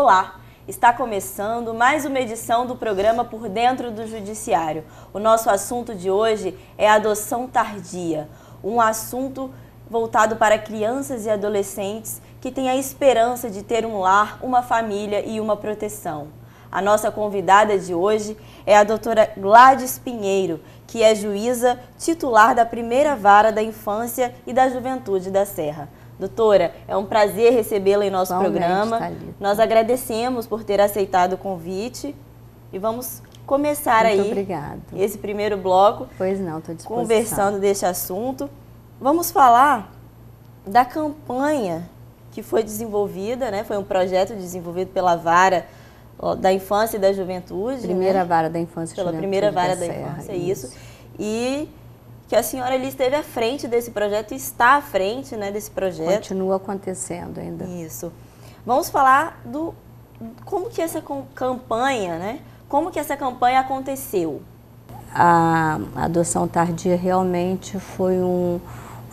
Olá! Está começando mais uma edição do programa Por Dentro do Judiciário. O nosso assunto de hoje é a adoção tardia, um assunto voltado para crianças e adolescentes que têm a esperança de ter um lar, uma família e uma proteção. A nossa convidada de hoje é a doutora Gladys Pinheiro, que é juíza titular da Primeira Vara da Infância e da Juventude da Serra. Doutora, é um prazer recebê-la em nosso programa. Thalita. Nós agradecemos por ter aceitado o convite e vamos começar Muito aí obrigada. esse primeiro bloco. Pois não, estou à disposição. Conversando deste assunto. Vamos falar da campanha que foi desenvolvida, né? Foi um projeto desenvolvido pela Vara da Infância e da Juventude. Primeira né? Vara da Infância e Pela Juventude Primeira Vara da Serra, Infância, isso. E que a senhora ali esteve à frente desse projeto e está à frente, né, desse projeto. Continua acontecendo ainda. Isso. Vamos falar do como que essa campanha, né? Como que essa campanha aconteceu? A adoção tardia realmente foi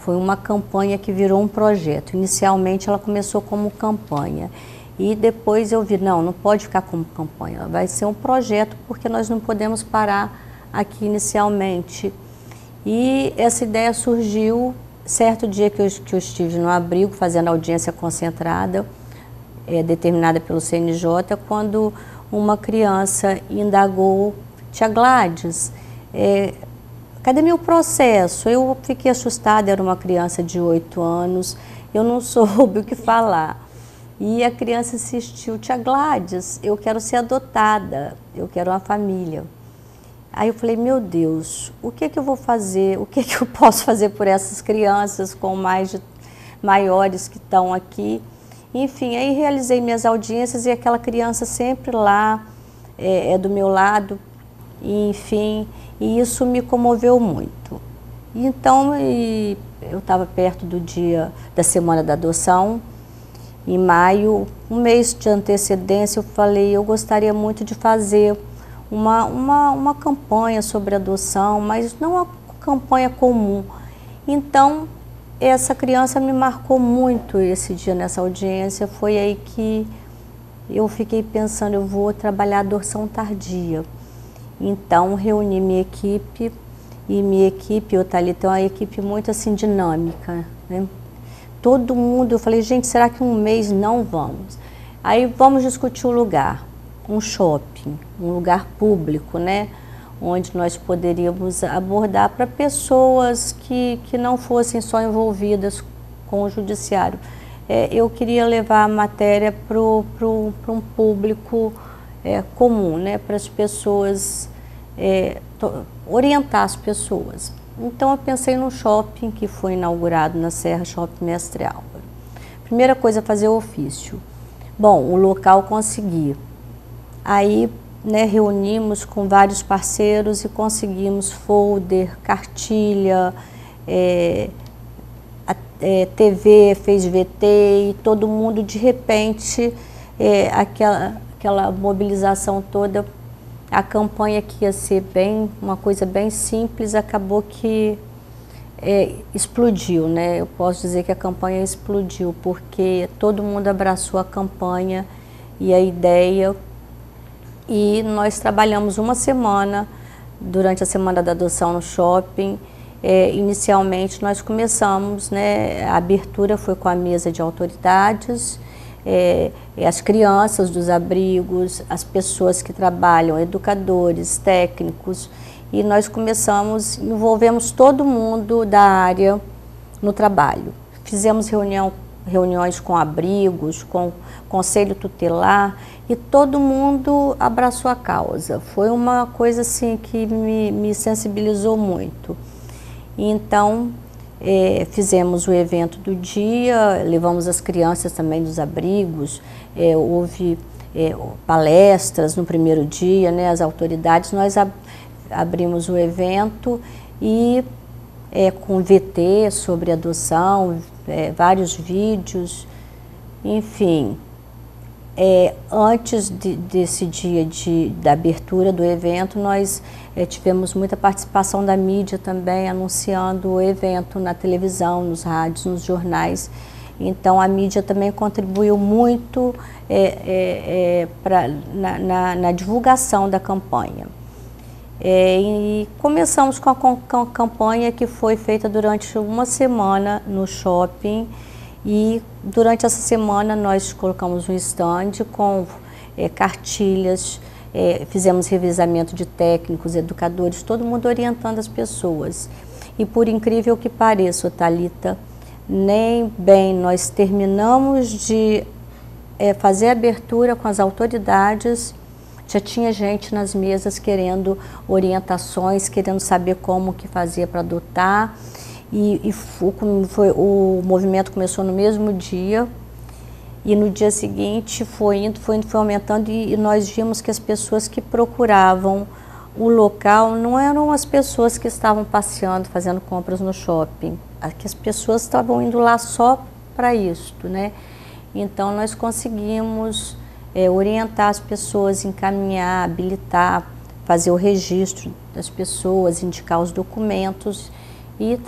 uma campanha que virou um projeto. Inicialmente ela começou como campanha e depois eu vi, não pode ficar como campanha, vai ser um projeto porque nós não podemos parar aqui inicialmente. E essa ideia surgiu certo dia que eu estive no abrigo fazendo audiência concentrada, determinada pelo CNJ, quando uma criança indagou: tia Gladys, cadê meu processo? Eu fiquei assustada, era uma criança de 8 anos, eu não soube o que falar. E a criança insistiu: tia Gladys, eu quero ser adotada, eu quero uma família. Aí eu falei: meu Deus, o que eu vou fazer? O que eu posso fazer por essas crianças com maiores que estão aqui? Enfim, aí realizei minhas audiências e aquela criança sempre lá, do meu lado, enfim, e isso me comoveu muito. Então, eu estava perto do dia da Semana da Adoção, em maio, um mês de antecedência, eu falei: eu gostaria muito de fazer uma campanha sobre adoção, mas não uma campanha comum. Então, essa criança me marcou muito esse dia nessa audiência. Foi aí que eu fiquei pensando: eu vou trabalhar a adoção tardia. Então, reuni minha equipe, e minha equipe, Thalita, é uma equipe muito assim dinâmica, né? Todo mundo, eu falei: gente, será que um mês não vamos? Aí vamos discutir o lugar. Um shopping, um lugar público, né, onde nós poderíamos abordar para pessoas que não fossem só envolvidas com o judiciário. Eu queria levar a matéria para um público comum, né, para as pessoas, orientar as pessoas. Então eu pensei num shopping que foi inaugurado na Serra, Shopping Mestre Álvaro. Primeira coisa, fazer o ofício. Bom, o local consegui. Aí, né, reunimos com vários parceiros e conseguimos folder, cartilha, TV, fez VT, e todo mundo, de repente, aquela mobilização toda, a campanha que ia ser uma coisa bem simples, acabou que explodiu, né? Eu posso dizer que a campanha explodiu, porque todo mundo abraçou a campanha e a ideia. E nós trabalhamos uma semana, durante a Semana da Adoção no shopping. Inicialmente nós começamos, né, a abertura foi com a mesa de autoridades, as crianças dos abrigos, as pessoas que trabalham, educadores, técnicos, e nós envolvemos todo mundo da área no trabalho. Fizemos reuniões com abrigos, com conselho tutelar, e todo mundo abraçou a causa. Foi uma coisa assim que me sensibilizou muito. Então, fizemos o evento do dia, levamos as crianças também dos abrigos, houve palestras no primeiro dia, né, as autoridades. Nós abrimos o evento e com VT sobre adoção, vários vídeos, enfim. Antes desse dia da abertura do evento, nós tivemos muita participação da mídia também, anunciando o evento na televisão, nos rádios, nos jornais. Então a mídia também contribuiu muito na divulgação da campanha. E começamos com a campanha que foi feita durante uma semana no shopping, e durante essa semana nós colocamos um stand com cartilhas, fizemos revezamento de técnicos, educadores, todo mundo orientando as pessoas. E por incrível que pareça, Thalita, nem bem nós terminamos de fazer a abertura com as autoridades, já tinha gente nas mesas querendo orientações, querendo saber como que fazia para adotar. O movimento começou no mesmo dia, e no dia seguinte foi aumentando, e nós vimos que as pessoas que procuravam o local não eram as pessoas que estavam passeando, fazendo compras no shopping, que as pessoas estavam indo lá só para isto, né? Então nós conseguimos orientar as pessoas, encaminhar, habilitar, fazer o registro das pessoas, indicar os documentos, e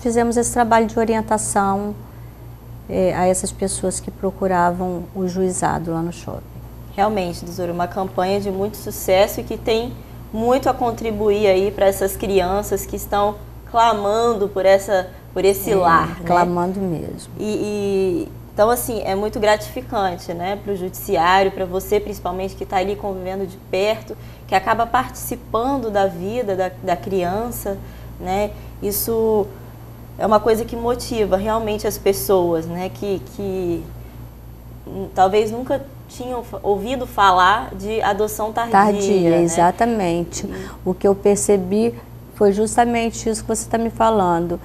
fizemos esse trabalho de orientação a essas pessoas que procuravam o juizado lá no shopping. Realmente, doutora, uma campanha de muito sucesso e que tem muito a contribuir aí para essas crianças que estão clamando por esse lar, né? Clamando mesmo. Então, assim, é muito gratificante, né, para o judiciário, para você principalmente que está ali convivendo de perto, que acaba participando da vida da criança, né? Isso é uma coisa que motiva realmente as pessoas, né, que talvez nunca tinham ouvido falar de adoção tardia, né? Exatamente. O que eu percebi foi justamente isso que você está me falando,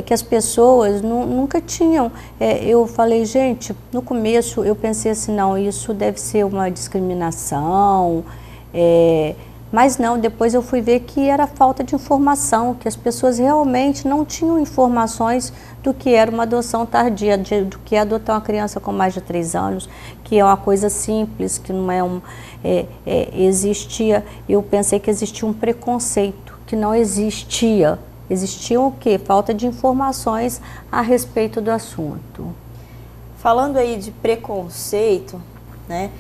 que as pessoas nunca tinham. Eu falei, gente, no começo eu pensei assim, não, isso deve ser uma discriminação, mas não, depois eu fui ver que era falta de informação, que as pessoas realmente não tinham informações do que era uma adoção tardia, do que é adotar uma criança com mais de 3 anos, que é uma coisa simples, que não é eu pensei que existia um preconceito, que não existia. Existia o quê? Falta de informações a respeito do assunto. Falando aí de preconceito, né?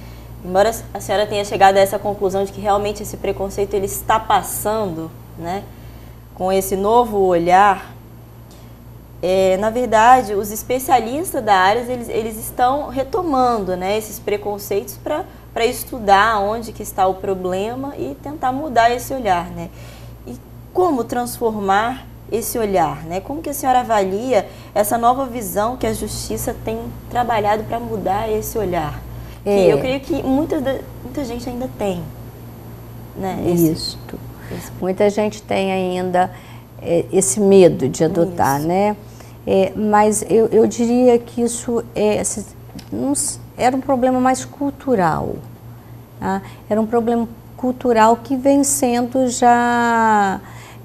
Embora a senhora tenha chegado a essa conclusão de que realmente esse preconceito ele está passando, né, com esse novo olhar, na verdade, os especialistas da área, eles estão retomando, né, esses preconceitos para estudar onde que está o problema e tentar mudar esse olhar, né? E como transformar esse olhar, né? Como que a senhora avalia essa nova visão que a justiça tem trabalhado para mudar esse olhar? Que eu creio que muita gente ainda tem, né? Muita gente tem ainda esse medo de adotar, né? Mas eu diria que isso era um problema mais cultural. Tá? Era um problema cultural que vem sendo já...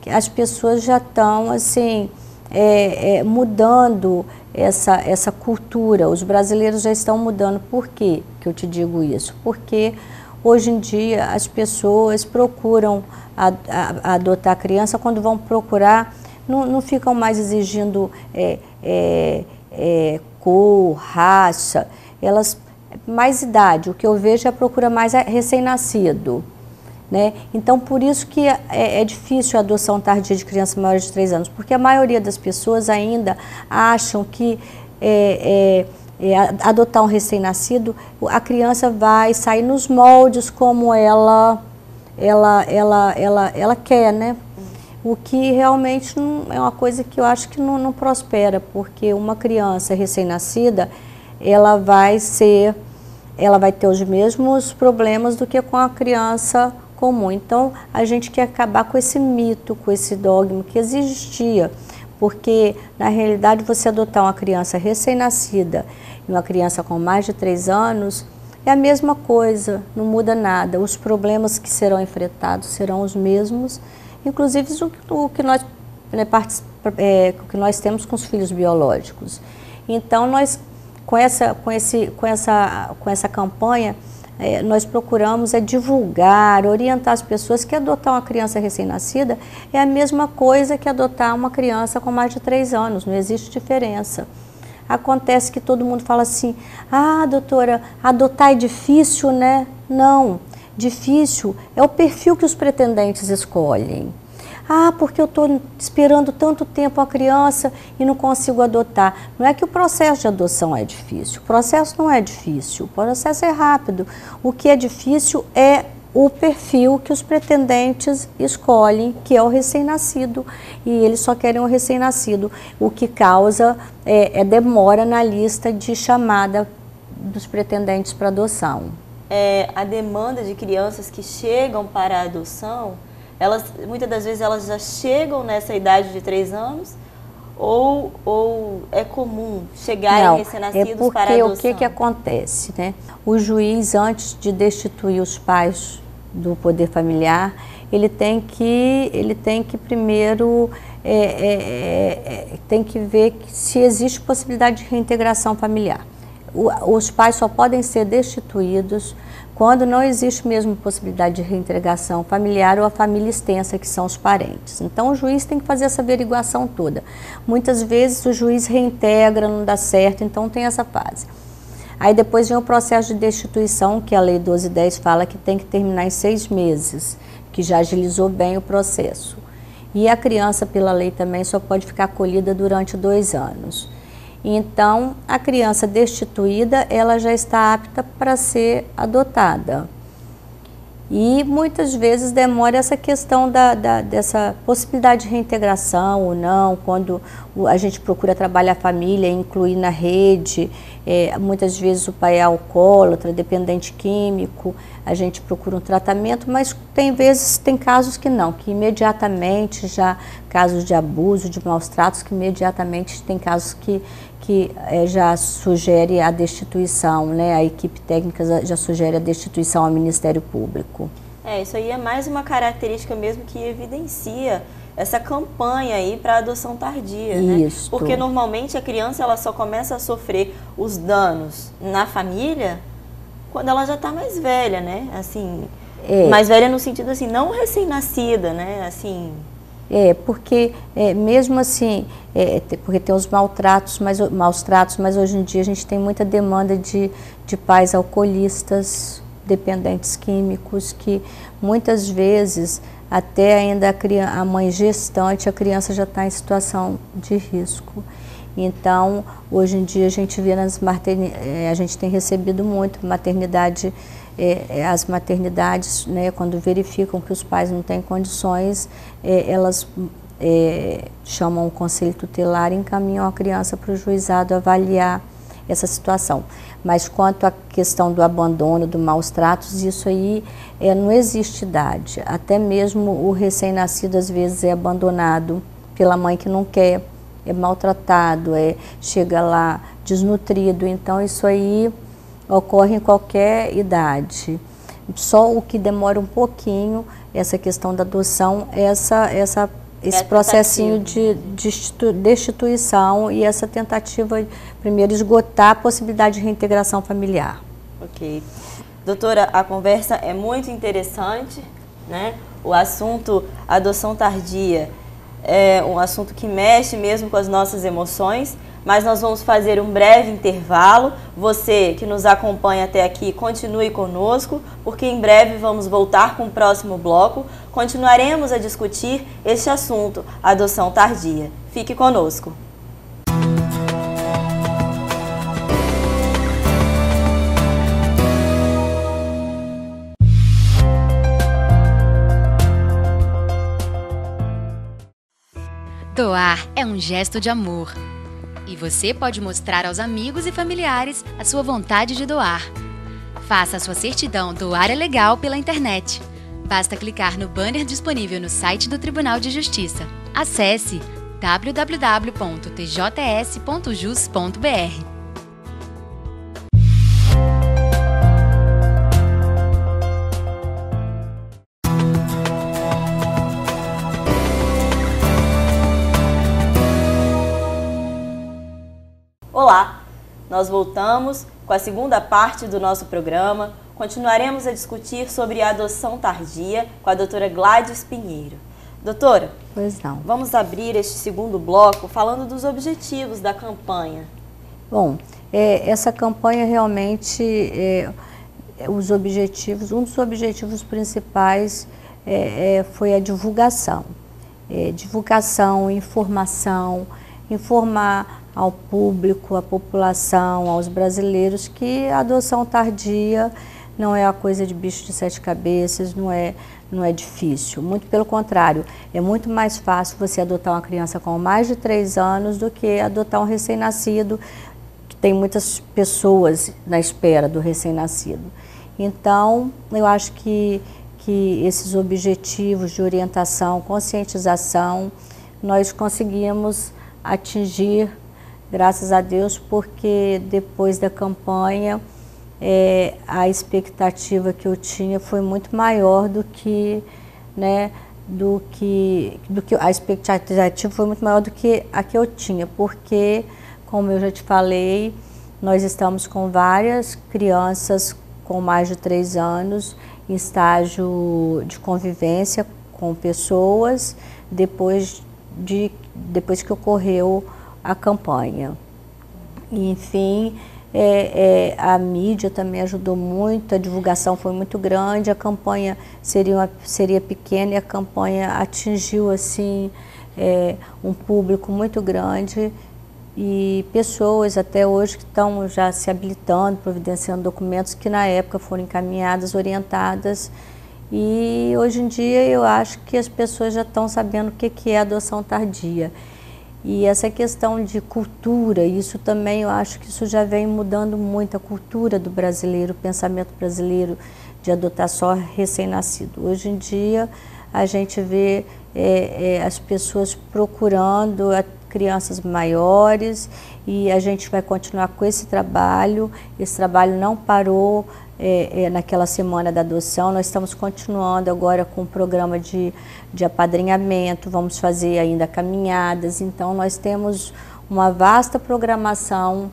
As pessoas já estão, assim, mudando essa cultura. Os brasileiros já estão mudando. Por quê que eu te digo isso? Porque hoje em dia as pessoas procuram adotar a criança, quando vão procurar, não ficam mais exigindo cor, raça, mais idade. O que eu vejo é a procura mais recém-nascido. Né? Então, por isso que é difícil a adoção tardia de crianças maiores de 3 anos, porque a maioria das pessoas ainda acham que adotar um recém-nascido, a criança vai sair nos moldes como ela quer, né? O que realmente é uma coisa que eu acho que não prospera, porque uma criança recém-nascida, ela vai ter os mesmos problemas do que com a criança comum. Então, a gente quer acabar com esse mito, com esse dogma que existia, porque, na realidade, você adotar uma criança recém-nascida e uma criança com mais de 3 anos, é a mesma coisa, não muda nada. Os problemas que serão enfrentados serão os mesmos, inclusive o que nós, o que nós temos com os filhos biológicos. Então, nós, com essa campanha, nós procuramos divulgar, orientar as pessoas que adotar uma criança recém-nascida é a mesma coisa que adotar uma criança com mais de 3 anos, não existe diferença. acontece que todo mundo fala assim, ah, doutora, adotar é difícil, né? Não, difícil é o perfil que os pretendentes escolhem. Ah, porque eu estou esperando tanto tempo a criança e não consigo adotar. Não é que o processo de adoção é difícil, o processo não é difícil, o processo é rápido. O que é difícil é o perfil que os pretendentes escolhem, que é o recém-nascido, e eles só querem o recém-nascido, o que causa demora na lista de chamada dos pretendentes para adoção. A demanda de crianças que chegam para a adoção, muitas das vezes elas já chegam nessa idade de 3 anos, ou é comum chegarem recém-nascidos para a adoção? O que acontece, né? O juiz, antes de destituir os pais do poder familiar, ele tem que primeiro tem que ver se existe possibilidade de reintegração familiar. Os pais só podem ser destituídos quando não existe mesmo possibilidade de reintegração familiar ou a família extensa, que são os parentes. Então o juiz tem que fazer essa averiguação toda. Muitas vezes o juiz reintegra, não dá certo, então tem essa fase. Aí depois vem o processo de destituição, que a Lei 1210 fala que tem que terminar em 6 meses, que já agilizou bem o processo. E a criança, pela lei também, só pode ficar acolhida durante 2 anos. Então, a criança destituída, ela já está apta para ser adotada. E muitas vezes demora essa questão dessa possibilidade de reintegração ou não, quando a gente procura trabalhar a família, incluir na rede, muitas vezes o pai é alcoólatra, dependente químico, a gente procura um tratamento, mas tem casos que não, que imediatamente já, casos de abuso, de maus tratos, que imediatamente tem casos que já sugere a destituição, né? A equipe técnica já sugere a destituição ao Ministério Público. Isso aí é mais uma característica mesmo que evidencia essa campanha aí para adoção tardia, Isso. Né? Porque normalmente a criança ela só começa a sofrer os danos na família quando ela já está mais velha, né? Assim, mais velha no sentido assim, não recém-nascida, né? Assim... porque mesmo assim, porque tem os maus tratos, mas hoje em dia a gente tem muita demanda de pais alcoolistas, dependentes químicos, que muitas vezes, até ainda a mãe gestante, a criança já está em situação de risco. Então, hoje em dia a gente vê a gente tem recebido muito maternidade, as maternidades, né, quando verificam que os pais não têm condições, elas chamam o conselho tutelar e encaminham a criança para o juizado avaliar essa situação. Mas quanto à questão do abandono, do maus tratos, isso aí não existe idade. Até mesmo o recém-nascido às vezes é abandonado pela mãe que não quer, é maltratado, chega lá desnutrido, então isso aí ocorre em qualquer idade. Só o que demora um pouquinho, essa questão da adoção, esse processinho de destituição e essa tentativa de primeiro esgotar a possibilidade de reintegração familiar. Ok. Doutora, a conversa é muito interessante, né? O assunto adoção tardia é um assunto que mexe mesmo com as nossas emoções, mas nós vamos fazer um breve intervalo. Você que nos acompanha até aqui, continue conosco, porque em breve vamos voltar com o próximo bloco. Continuaremos a discutir este assunto, adoção tardia. Fique conosco. Doar é um gesto de amor. E você pode mostrar aos amigos e familiares a sua vontade de doar. Faça a sua certidão Doar é Legal pela internet. Basta clicar no banner disponível no site do Tribunal de Justiça. Acesse www.tjs.jus.br. Olá, nós voltamos com a segunda parte do nosso programa. Continuaremos a discutir sobre a adoção tardia com a doutora Gladys Pinheiro. Doutora, pois não. Vamos abrir este segundo bloco falando dos objetivos da campanha. Bom, essa campanha realmente, um dos objetivos principais foi a divulgação. Divulgação, informação, informar ao público, à população, aos brasileiros que a adoção tardia não é a coisa de bicho de 7 cabeças, não é difícil. Muito pelo contrário, é muito mais fácil você adotar uma criança com mais de 3 anos do que adotar um recém-nascido, que tem muitas pessoas na espera do recém-nascido. Então, eu acho que esses objetivos de orientação, conscientização, nós conseguimos atingir, graças a Deus, porque depois da campanha, a expectativa que eu tinha foi muito maior do que a expectativa foi muito maior do que a que eu tinha, porque, como eu já te falei, nós estamos com várias crianças com mais de 3 anos em estágio de convivência com pessoas depois que ocorreu a campanha. E, enfim, a mídia também ajudou muito, a divulgação foi muito grande, a campanha seria pequena e a campanha atingiu assim, um público muito grande e pessoas até hoje que estão já se habilitando, providenciando documentos que na época foram encaminhadas, orientadas. E hoje em dia eu acho que as pessoas já estão sabendo o que é adoção tardia. E essa questão de cultura, isso também eu acho que isso já vem mudando muito a cultura do brasileiro, o pensamento brasileiro de adotar só recém-nascido. Hoje em dia a gente vê as pessoas procurando crianças maiores e a gente vai continuar com esse trabalho não parou naquela semana da adoção, nós estamos continuando agora com o programa de apadrinhamento, vamos fazer ainda caminhadas, então nós temos uma vasta programação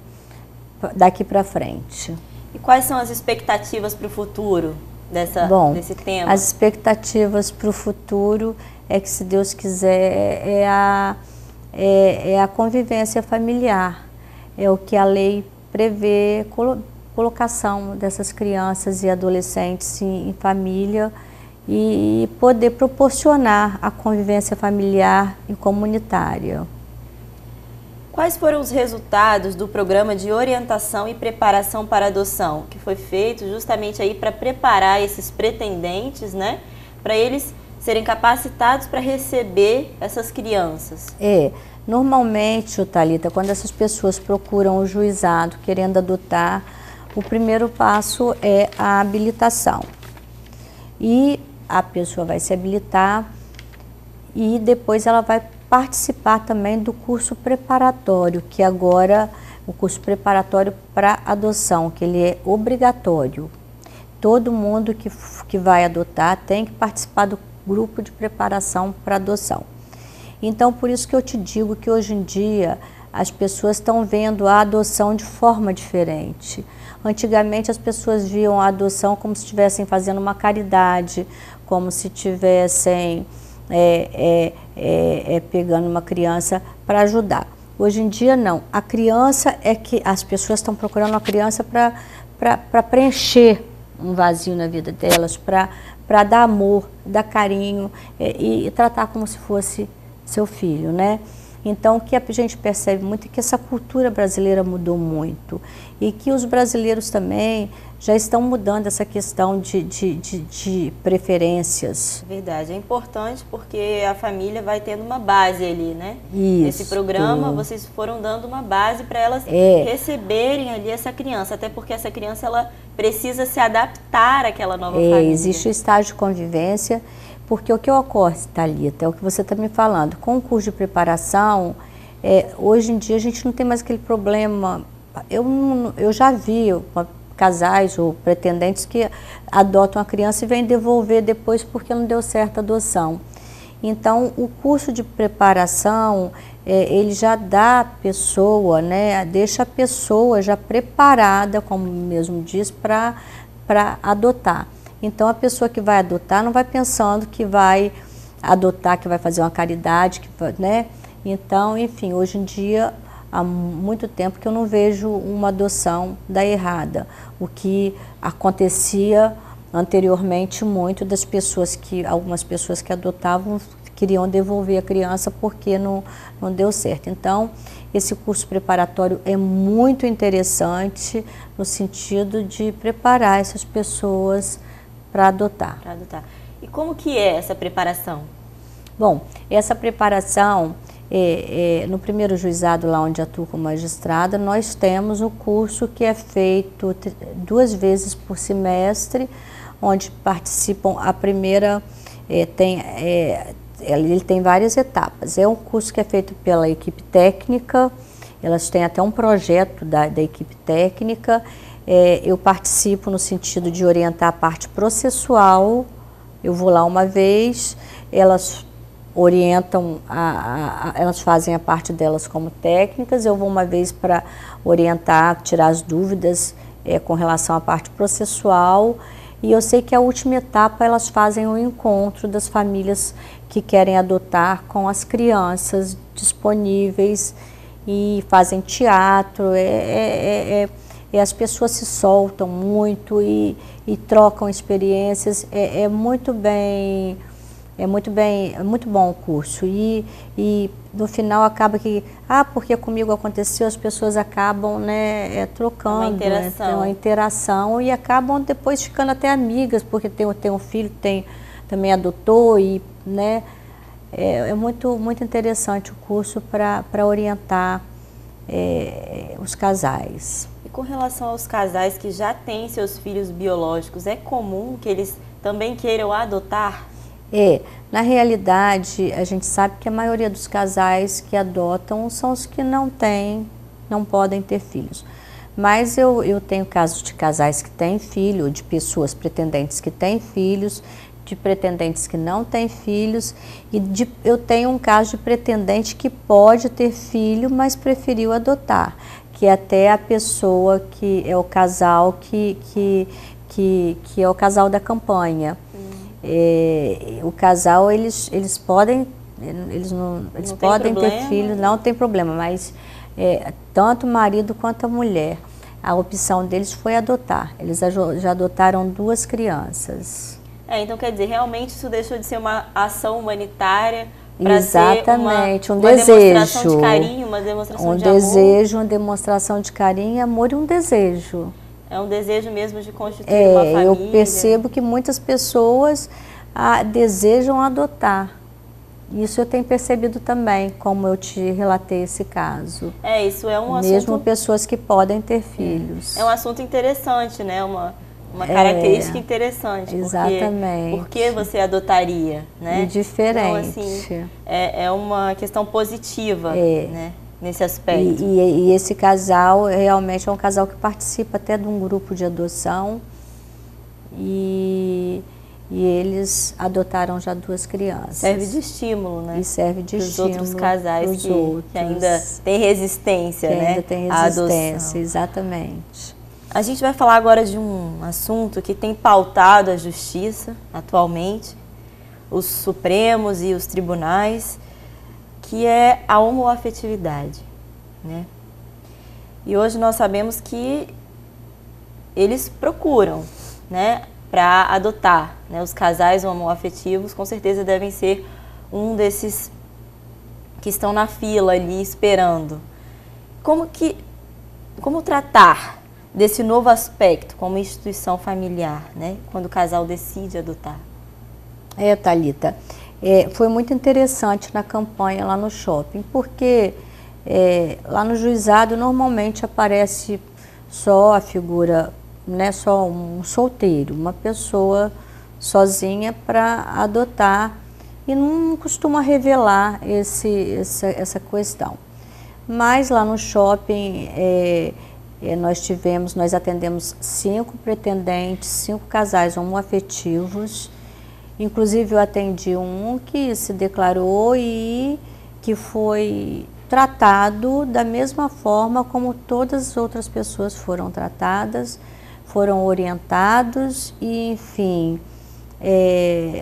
daqui para frente. E quais são as expectativas para o futuro desse tema? As expectativas para o futuro é que, se Deus quiser, é a convivência familiar, é o que a lei prevê, colocação dessas crianças e adolescentes em família e poder proporcionar a convivência familiar e comunitária. Quais foram os resultados do programa de orientação e preparação para a adoção, que foi feito justamente aí para preparar esses pretendentes, né, para eles serem capacitados para receber essas crianças? Normalmente, Thalita, quando essas pessoas procuram o juizado querendo adotar, o primeiro passo é a habilitação. E a pessoa vai se habilitar e depois ela vai participar também do curso preparatório, que agora, o curso preparatório para adoção, que ele é obrigatório. Todo mundo que vai adotar tem que participar do grupo de preparação para adoção. Então, por isso que eu te digo que hoje em dia as pessoas estão vendo a adoção de forma diferente. Antigamente as pessoas viam a adoção como se estivessem fazendo uma caridade, como se estivessem pegando uma criança para ajudar. Hoje em dia não. A criança as pessoas estão procurando uma criança para preencher um vazio na vida delas, para dar amor, dar carinho e tratar como se fosse seu filho, né? Então, o que a gente percebe muito é que essa cultura brasileira mudou muito e que os brasileiros também já estão mudando essa questão de preferências. Verdade, é importante porque a família vai tendo uma base ali, né? Isso. Nesse programa, vocês foram dando uma base para elas receberem ali essa criança, até porque essa criança ela precisa se adaptar àquela nova família. Existe o estágio de convivência. Porque o que ocorre, Thalita, é o que você está me falando. Com o curso de preparação, hoje em dia a gente não tem mais aquele problema. Eu já vi casais ou pretendentes que adotam a criança e vêm devolver depois porque não deu certo a adoção. Então, o curso de preparação, ele já dá a pessoa, né, deixa a pessoa já preparada, como mesmo diz, para adotar. Então, a pessoa que vai adotar não vai pensando que vai adotar, que vai fazer uma caridade, né? Então, enfim, hoje em dia há muito tempo que eu não vejo uma adoção dar errada. O que acontecia anteriormente muito das pessoas algumas pessoas que adotavam queriam devolver a criança porque não deu certo. Então, esse curso preparatório é muito interessante no sentido de preparar essas pessoas para adotar. E como que é essa preparação? Bom, essa preparação, no primeiro juizado lá onde atuo como magistrada, nós temos o curso que é feito 2 vezes por semestre, onde participam a primeira, ele tem várias etapas. É um curso que é feito pela equipe técnica, elas têm até um projeto da equipe técnica. Eu participo no sentido de orientar a parte processual. Eu vou lá uma vez, elas orientam, elas fazem a parte delas como técnicas, eu vou uma vez para orientar, tirar as dúvidas com relação à parte processual. E eu sei que a última etapa elas fazem o encontro das famílias que querem adotar com as crianças disponíveis e fazem teatro, as pessoas se soltam muito e trocam experiências, é muito bom o curso e no final acaba que, porque comigo aconteceu, as pessoas acabam, né, trocando, uma interação e acabam depois ficando até amigas, porque tem um filho, também adotou e, né, é muito interessante o curso para orientar os casais. E com relação aos casais que já têm seus filhos biológicos, é comum que eles também queiram adotar? Na realidade, a gente sabe que a maioria dos casais que adotam são os que não podem ter filhos. Mas eu tenho casos de casais que têm filho, de pessoas pretendentes que têm filhos, de pretendentes que não têm filhos, e eu tenho um caso de pretendente que pode ter filho, mas preferiu adotar, que é até a pessoa que é o casal que é o casal da campanha. O casal, eles podem ter filhos, não tem problema, mas tanto o marido quanto a mulher, a opção deles foi adotar. Eles já adotaram 2 crianças. Então quer dizer, realmente isso deixou de ser uma ação humanitária para exatamente, ser uma demonstração de carinho, uma demonstração de amor. Uma demonstração de carinho, amor e um desejo. É um desejo mesmo de constituir uma família. Eu percebo que muitas pessoas desejam adotar. Isso eu tenho percebido também, como eu te relatei esse caso. Isso é um assunto... Mesmo pessoas que podem ter filhos. É um assunto interessante, né? Uma característica interessante. Exatamente. Por que você adotaria, né? E diferente. Então, assim, é uma questão positiva, né? Nesse aspecto. E esse casal realmente é um casal que participa até de um grupo de adoção e eles adotaram já 2 crianças. Serve de estímulo, né? E serve de estímulo para os outros casais que ainda têm resistência, né? Ainda tem resistência, exatamente. A gente vai falar agora de um assunto que tem pautado a justiça atualmente, os Supremos e os tribunais, que é a homoafetividade, né? E hoje nós sabemos que eles procuram, né, para adotar, né? Os casais homoafetivos com certeza devem ser um desses que estão na fila ali esperando. Como tratar desse novo aspecto como instituição familiar, né, quando o casal decide adotar? Thalita, foi muito interessante na campanha lá no shopping, porque lá no juizado normalmente aparece só a figura, né, só um solteiro, uma pessoa sozinha para adotar e não costuma revelar essa questão. Mas lá no shopping nós atendemos 5 pretendentes, 5 casais homoafetivos. Inclusive eu atendi um que se declarou e que foi tratado da mesma forma como todas as outras pessoas foram tratadas, foram orientados e, enfim,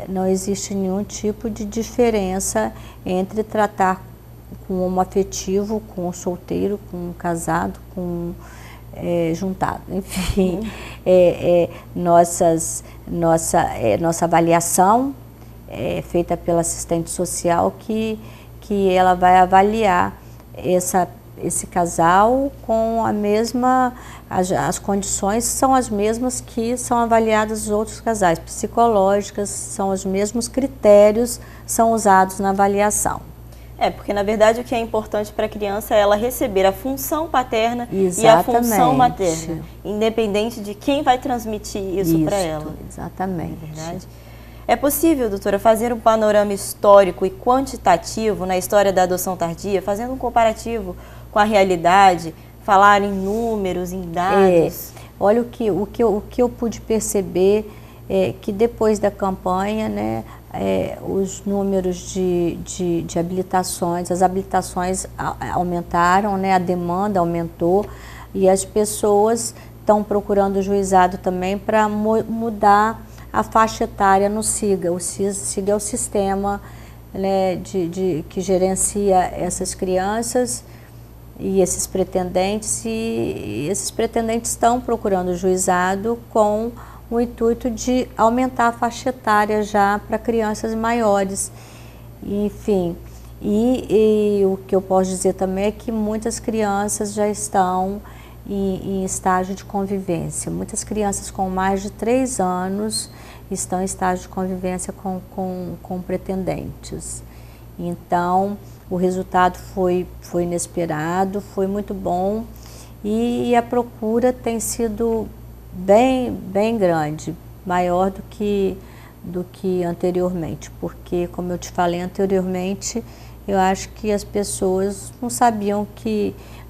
não existe nenhum tipo de diferença entre tratar com homoafetivo, com solteiro, com casado, com juntado. Enfim, nossa avaliação é feita pela assistente social que ela vai avaliar esse casal com a mesma, as condições são as mesmas que são avaliadas os outros casais, psicológicas, são os mesmos critérios, são usados na avaliação. Porque na verdade o que é importante para a criança é ela receber a função paterna Exatamente. E a função materna, independente de quem vai transmitir isso para ela. Exatamente. É verdade? É possível, doutora, fazer um panorama histórico e quantitativo na história da adoção tardia, fazendo um comparativo com a realidade, falar em números, em dados? Olha, o que eu pude perceber é que depois da campanha, né, os números de habilitações, as habilitações aumentaram, né, a demanda aumentou e as pessoas estão procurando o juizado também para mudar a faixa etária no SIGA. O SIGA é o sistema, né, que gerencia essas crianças e esses pretendentes, e esses pretendentes estão procurando o juizado com o intuito de aumentar a faixa etária já para crianças maiores. Enfim, e o que eu posso dizer também é que muitas crianças já estão em estágio de convivência. Muitas crianças com mais de 3 anos estão em estágio de convivência com pretendentes. Então, o resultado foi inesperado, foi muito bom e a procura tem sido bem grande, maior do que anteriormente, porque, como eu te falei anteriormente, eu acho que as pessoas não sabiam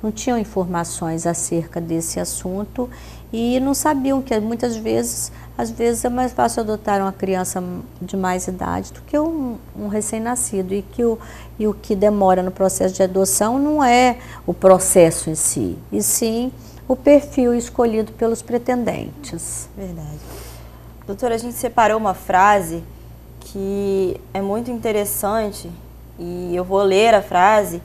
não tinham informações acerca desse assunto e não sabiam que muitas vezes, às vezes é mais fácil adotar uma criança de mais idade do que um recém-nascido e o que demora no processo de adoção não é o processo em si, e sim o perfil escolhido pelos pretendentes. Verdade. Doutora, a gente separou uma frase que é muito interessante e eu vou ler a frase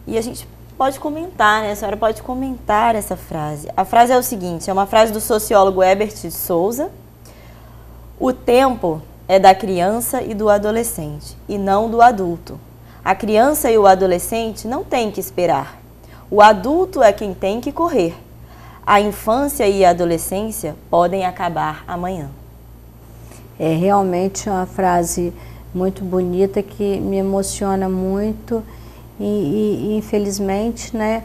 e a gente pode comentar, né? A senhora pode comentar essa frase. A frase é o seguinte, é uma frase do sociólogo Herbert de Souza: o tempo é da criança e do adolescente, e não do adulto. A criança e o adolescente não têm que esperar. O adulto é quem tem que correr. A infância e a adolescência podem acabar amanhã. É realmente uma frase muito bonita que me emociona muito e infelizmente, né,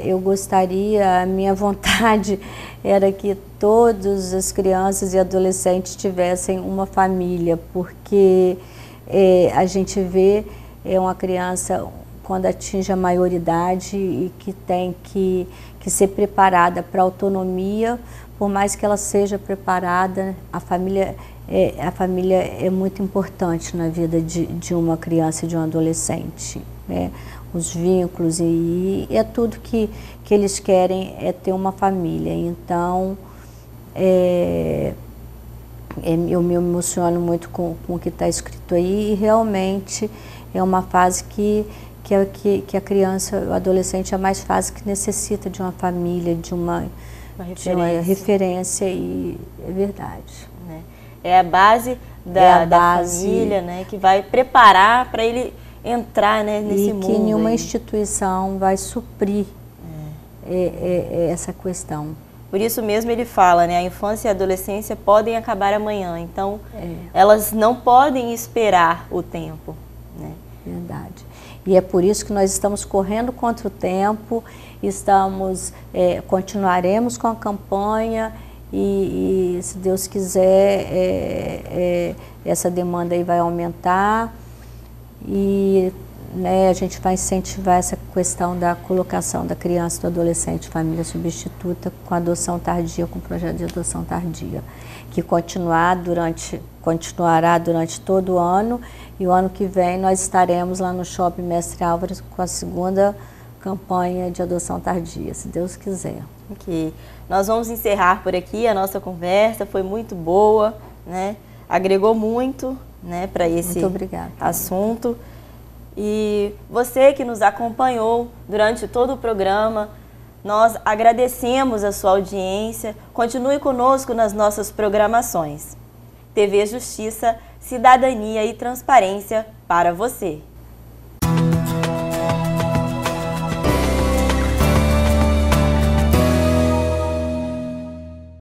eu gostaria, a minha vontade era que todas as crianças e adolescentes tivessem uma família, porque a gente vê uma criança quando atinge a maioridade e que tem que ser preparada para a autonomia, por mais que ela seja preparada, a família é muito importante na vida de uma criança e de um adolescente, né? Os vínculos e é tudo que eles querem é ter uma família. Então, eu me emociono muito com o que está escrito aí e realmente é uma fase que a criança, o adolescente é mais fase que necessita de uma família, de uma referência e é verdade. É a base da família, né, que vai preparar para ele entrar, né, nesse mundo. E que nenhuma instituição vai suprir essa questão. Por isso mesmo ele fala, né, a infância e a adolescência podem acabar amanhã, então elas não podem esperar o tempo, né? Verdade. E é por isso que nós estamos correndo contra o tempo, continuaremos com a campanha e se Deus quiser, essa demanda aí vai aumentar e, né, a gente vai incentivar essa questão da colocação da criança e do adolescente família substituta com adoção tardia, com o projeto de adoção tardia, que continuará durante todo o ano, e o ano que vem nós estaremos lá no Shopping Mestre Álvares com a segunda campanha de adoção tardia, se Deus quiser. Ok. Nós vamos encerrar por aqui a nossa conversa, foi muito boa, né? Agregou muito, né, para esse assunto. E você que nos acompanhou durante todo o programa, nós agradecemos a sua audiência. Continue conosco nas nossas programações. TV Justiça, cidadania e transparência para você.